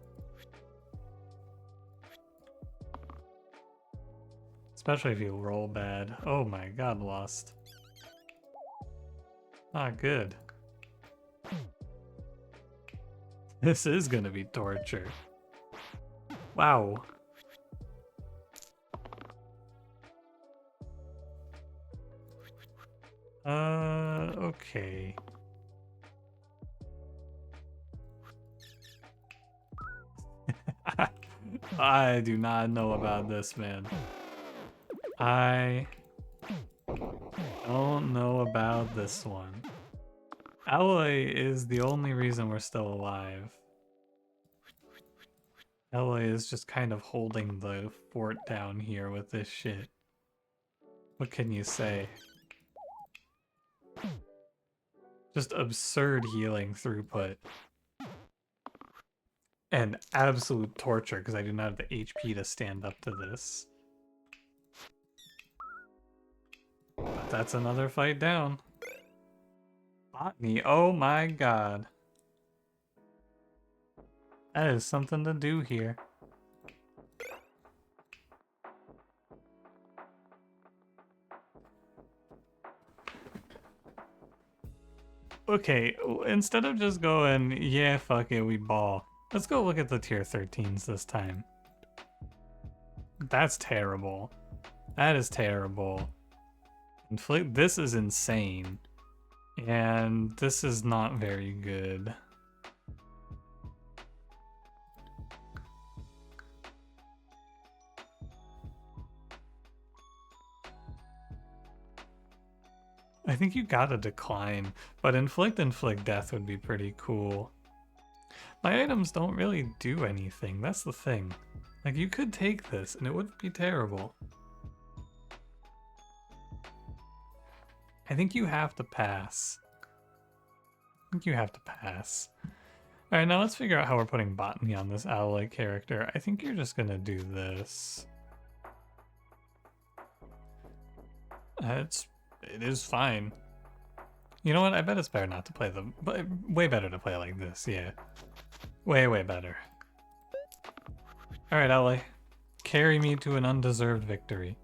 Especially if you roll bad. Oh my god, lost. Not good. This is going to be torture. Wow. Okay. I do not know about this, man. I don't know about this one. Alloy is the only reason we're still alive. Alloy is just kind of holding the fort down here with this shit. What can you say? Just absurd healing throughput. And absolute torture because I do not have the HP to stand up to this. But that's another fight down. Botany, oh my god. That is something to do here. Okay, instead of just going, yeah, fuck it, we ball. Let's go look at the tier 13s this time. That's terrible. That is terrible. This is insane. And this is not very good. I think you gotta decline, but inflict death would be pretty cool. My items don't really do anything, that's the thing. Like, you could take this and it wouldn't be terrible. I think you have to pass. Alright, now let's figure out how we're putting botany on this Alloy character. I think you're just gonna do this. It is fine. You know what? I bet it's better not to play them, but way better to play like this, yeah. Way better. Alright, Alloy. Carry me to an undeserved victory.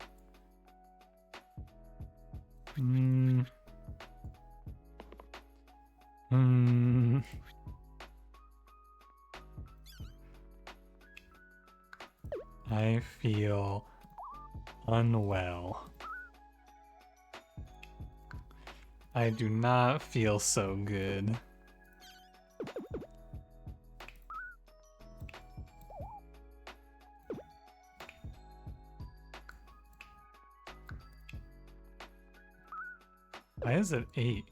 I feel unwell. I do not feel so good. Why is it 8?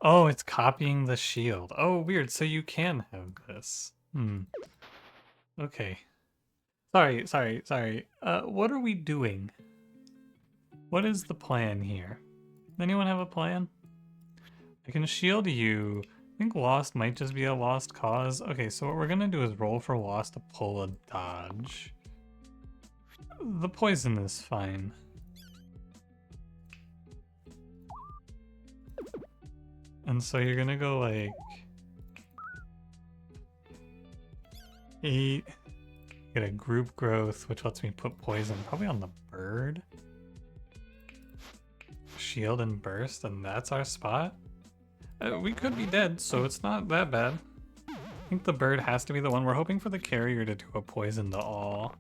Oh, it's copying the shield. Oh, weird. So you can have this. Okay. Sorry. What are we doing? What is the plan here? Anyone have a plan? I can shield you. I think Lost might just be a lost cause. Okay, so what we're gonna do is roll for Lost to pull a dodge. The poison is fine. And so you're gonna go like 8. Get a group growth, which lets me put poison probably on the bird. Shield and burst, and that's our spot. We could be dead, so it's not that bad. I think the bird has to be the one. We're hoping for the carrier to do a poison to all.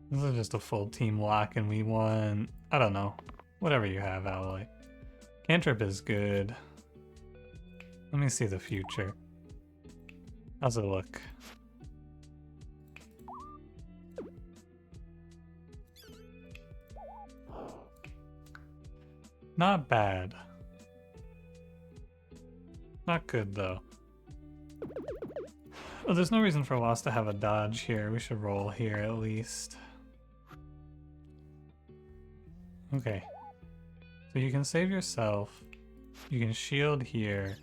This is just a full team lock, and we want, I don't know, whatever you have, Alloy. Cantrip is good. Let me see the future. How's it look? Not bad. Not good, though. Well, there's no reason for Lost to have a dodge here. We should roll here at least. Okay. So you can save yourself. You can shield here.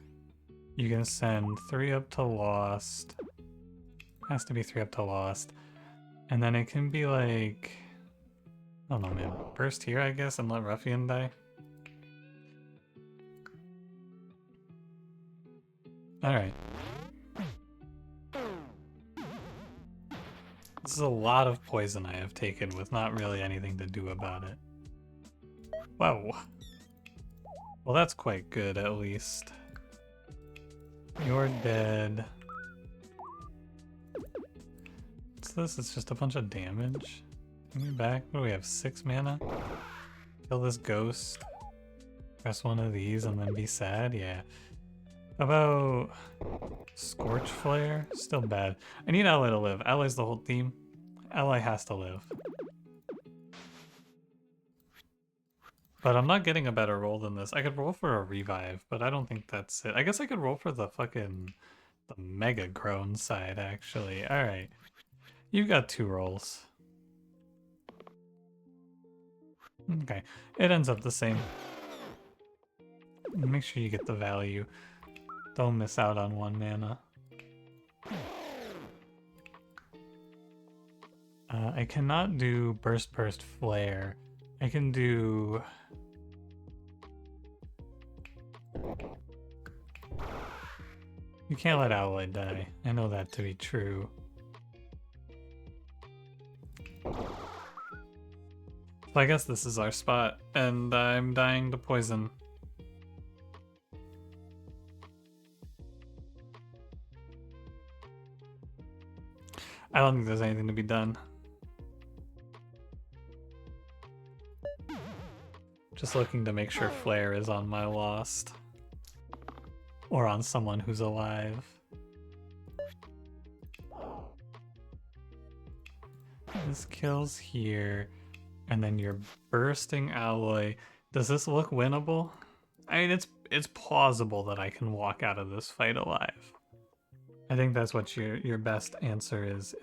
You can send 3 up to Lost. Has to be 3 up to Lost. And then it can be like... I don't know, man. Burst here, I guess, and let Ruffian die. Alright. This is a lot of poison I have taken with not really anything to do about it. Wow. Well, that's quite good, at least. You're dead. What's this? It's just a bunch of damage. Give me back. What do we have? 6 mana? Kill this ghost. Press one of these and then be sad? Yeah. How about Scorch Flare? Still bad. I need Alloy to live. Alloy's the whole team. Alloy has to live. But I'm not getting a better roll than this. I could roll for a revive, but I don't think that's it. I guess I could roll for the Mega Grown side, actually. Alright. You've got 2 rolls. Okay. It ends up the same. Make sure you get the value. Don't miss out on 1 mana. I cannot do Burst Flare. I can do... You can't let Alloy die. I know that to be true. So I guess this is our spot, and I'm dying to poison. I don't think there's anything to be done. Just looking to make sure Flare is on my Lost. Or on someone who's alive. This kills here. And then you're bursting Alloy. Does this look winnable? I mean, it's plausible that I can walk out of this fight alive. I think that's what your best answer is.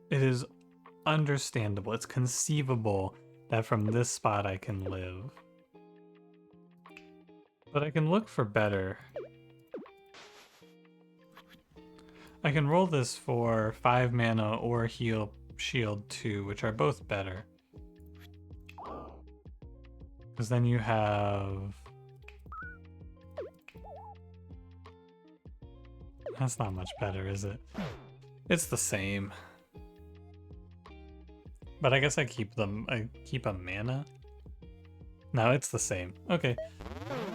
It is understandable. It's conceivable that from this spot I can live. But I can look for better. I can roll this for 5 mana or heal shield 2, which are both better. Because then you have... That's not much better, is it? It's the same. But I guess I keep them. I keep a mana? No, it's the same. Okay.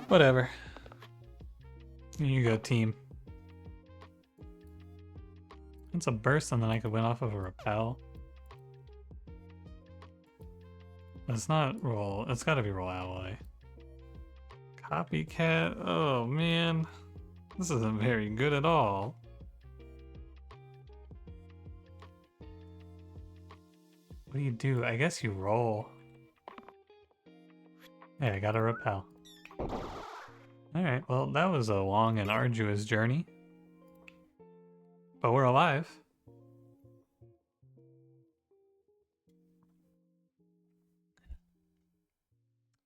Whatever. Here you go, team. It's a burst and then I could win off of a repel. It's not roll. It's gotta be roll alloy. Copycat. Oh man. This isn't very good at all. What do you do? I guess you roll. Hey, I got a repel. Alright, well, that was a long and arduous journey. But we're alive.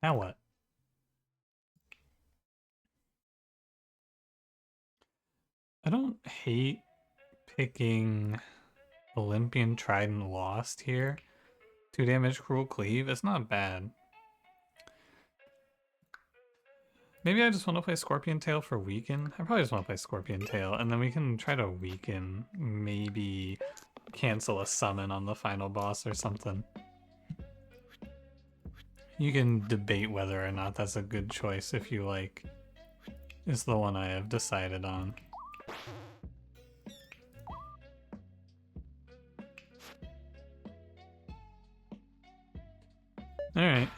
Now what? I don't hate picking Olympian Trident Lost here. 2 damage Cruel Cleave. It's not bad. Maybe I just want to play Scorpion Tail for Weaken. I probably just want to play Scorpion Tail, and then we can try to Weaken. Maybe cancel a summon on the final boss or something. You can debate whether or not that's a good choice if you like. It's the one I have decided on. Alright.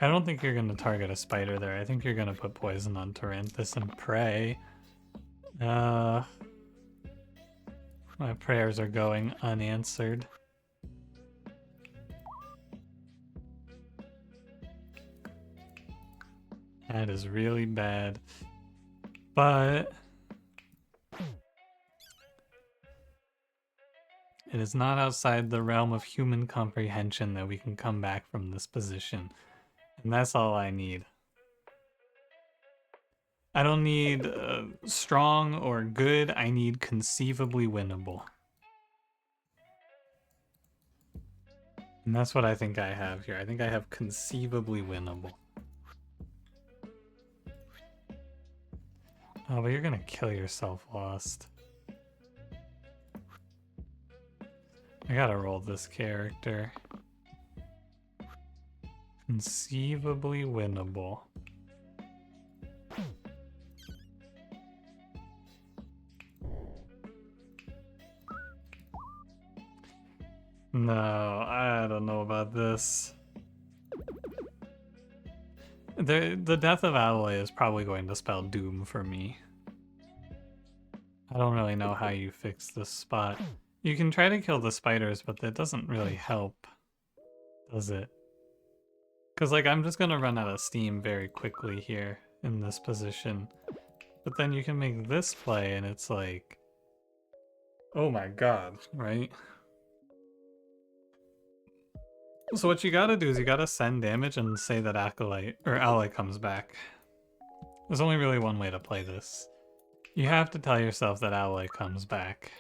I don't think you're going to target a spider there. I think you're going to put poison on Taranthus and pray. My prayers are going unanswered. That is really bad. But it is not outside the realm of human comprehension that we can come back from this position. And that's all I need. I don't need strong or good. I need conceivably winnable. And that's what I think I have here. I think I have conceivably winnable. Oh, but you're gonna kill yourself, Lost. I gotta roll this character. Conceivably winnable. No, I don't know about this. The death of Alloy is probably going to spell doom for me. I don't really know how you fix this spot. You can try to kill the spiders, but that doesn't really help, does it? Because, like, I'm just gonna run out of steam very quickly here in this position. But then you can make this play, and it's like... Oh my god, right? So what you gotta do is you gotta send damage and say that Acolyte, or Ally comes back. There's only really one way to play this. You have to tell yourself that Ally comes back.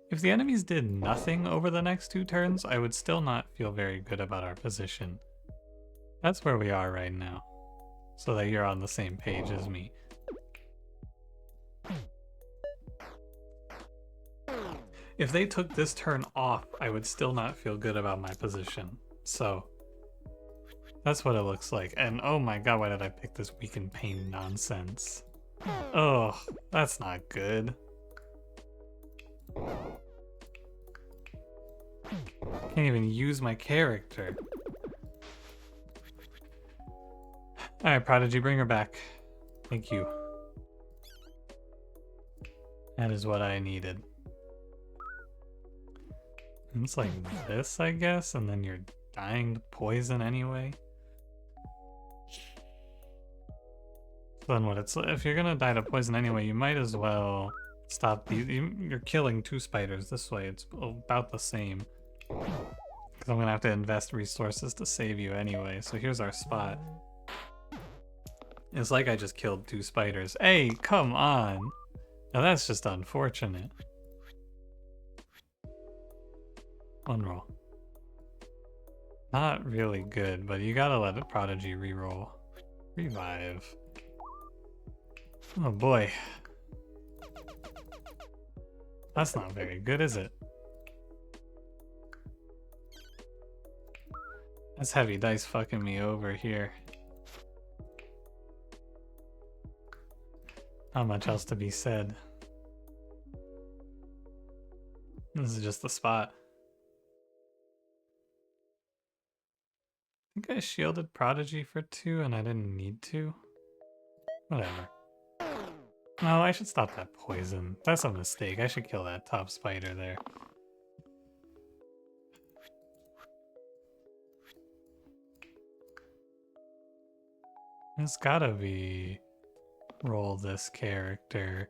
If the enemies did nothing over the next 2 turns, I would still not feel very good about our position. That's where we are right now, so that you're on the same page as me. If they took this turn off, I would still not feel good about my position. So, that's what it looks like. And oh my god, why did I pick this Weaken Pain nonsense? Oh, that's not good. Can't even use my character. Alright, Prodigy, bring her back. Thank you. That is what I needed. And it's like this, I guess, and then you're dying to poison anyway. So then what? It's if you're gonna die to poison anyway, you might as well stop these. You're killing 2 spiders this way. It's about the same. Because I'm gonna have to invest resources to save you anyway. So here's our spot. It's like I just killed 2 spiders. Hey, come on! Now that's just unfortunate. One roll. Not really good, but you gotta let a Prodigy reroll. Revive. Oh boy. That's not very good, is it? That's heavy dice fucking me over here. Not much else to be said. This is just the spot. I think I shielded Prodigy for 2 and I didn't need to. Whatever. No, I should stop that poison. That's a mistake. I should kill that top spider there. It's gotta be... roll this character.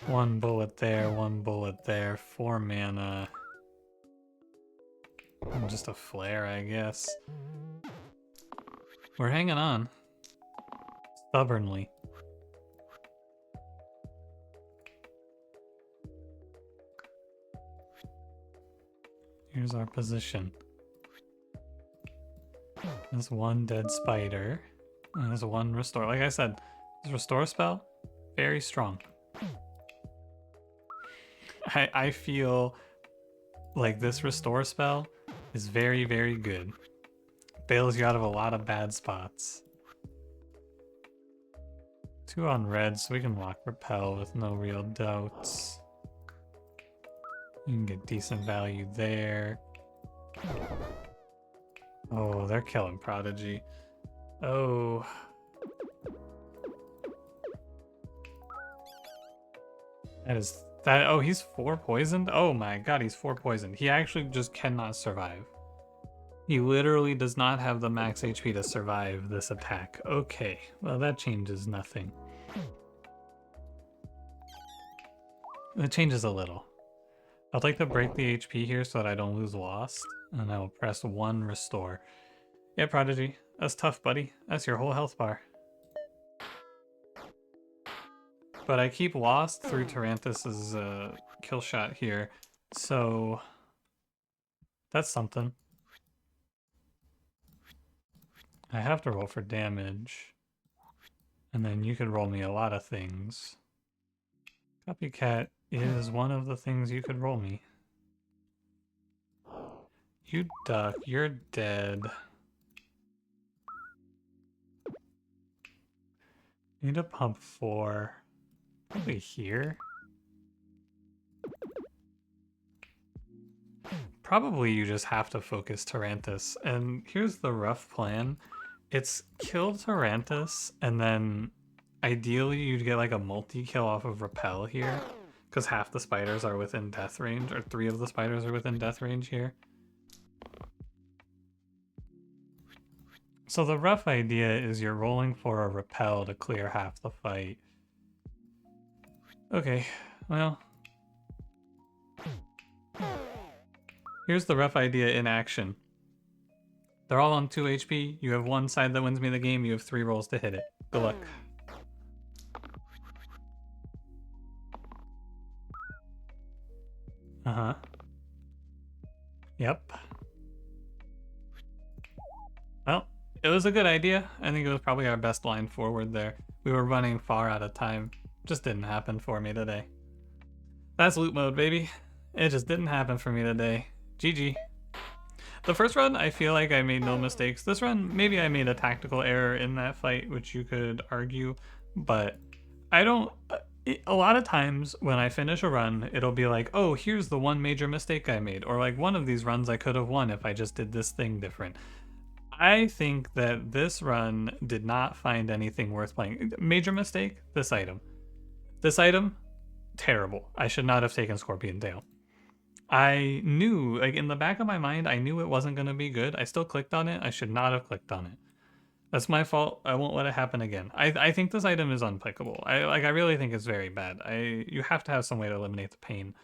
1 bullet there, 1 bullet there, 4 mana. And just a flare, I guess. We're hanging on. Stubbornly. Here's our position. There's 1 dead spider. And there's 1 restore. Like I said, this restore spell, very strong. I feel like this restore spell is very, very good. Bails you out of a lot of bad spots. 2 on red, so we can lock repel with no real doubts. You can get decent value there. Oh, they're killing Prodigy. Oh. That is that. Oh, he's 4 poisoned? Oh my god, he's 4 poisoned. He actually just cannot survive. He literally does not have the max HP to survive this attack. Okay, well that changes nothing. It changes a little. I'd like to break the HP here so that I don't lose Lost, and I will press 1 restore. Yeah, Prodigy, that's tough, buddy. That's your whole health bar. But I keep Lost through Tarantus's kill shot here, so that's something. I have to roll for damage, and then you could roll me a lot of things. Copycat is one of the things you could roll me. You duck, you're dead. Need a pump 4. Probably here. Probably you just have to focus Tarantus. And here's the rough plan. It's kill Tarantus, and then ideally you'd get like a multi-kill off of Repel here. Because half the spiders are within death range, or 3 of the spiders are within death range here. So the rough idea is you're rolling for a Repel to clear half the fight. Okay, well. Here's the rough idea in action. They're all on 2 HP. You have 1 side that wins me the game. You have 3 rolls to hit it. Good luck. Uh-huh. Yep. Well, it was a good idea. I think it was probably our best line forward there. We were running far out of time. Just didn't happen for me today. That's loot mode, baby. It just didn't happen for me today. GG. The first run, I feel like I made no mistakes. This run, maybe I made a tactical error in that fight, which you could argue, but I don't... A lot of times when I finish a run, it'll be like, oh, here's the one major mistake I made, or like one of these runs I could have won if I just did this thing different. I think that this run did not find anything worth playing. Major mistake, this item. This item, terrible. I should not have taken Scorpion Tail. I knew, like in the back of my mind, I knew it wasn't going to be good. I still clicked on it. I should not have clicked on it. That's my fault. I won't let it happen again. I think this item is unpickable. I really think it's very bad. You have to have some way to eliminate the pain,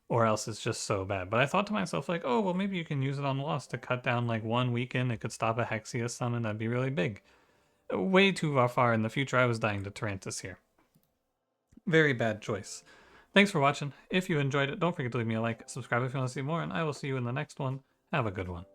or else it's just so bad. But I thought to myself like, oh well, maybe you can use it on Lost to cut down like one weekend. It could stop a Hexius summon. That'd be really big. Way too far in the future. I was dying to Tarantus here. Very bad choice. Thanks for watching. If you enjoyed it, don't forget to leave me a like, subscribe if you want to see more, and I will see you in the next one. Have a good one.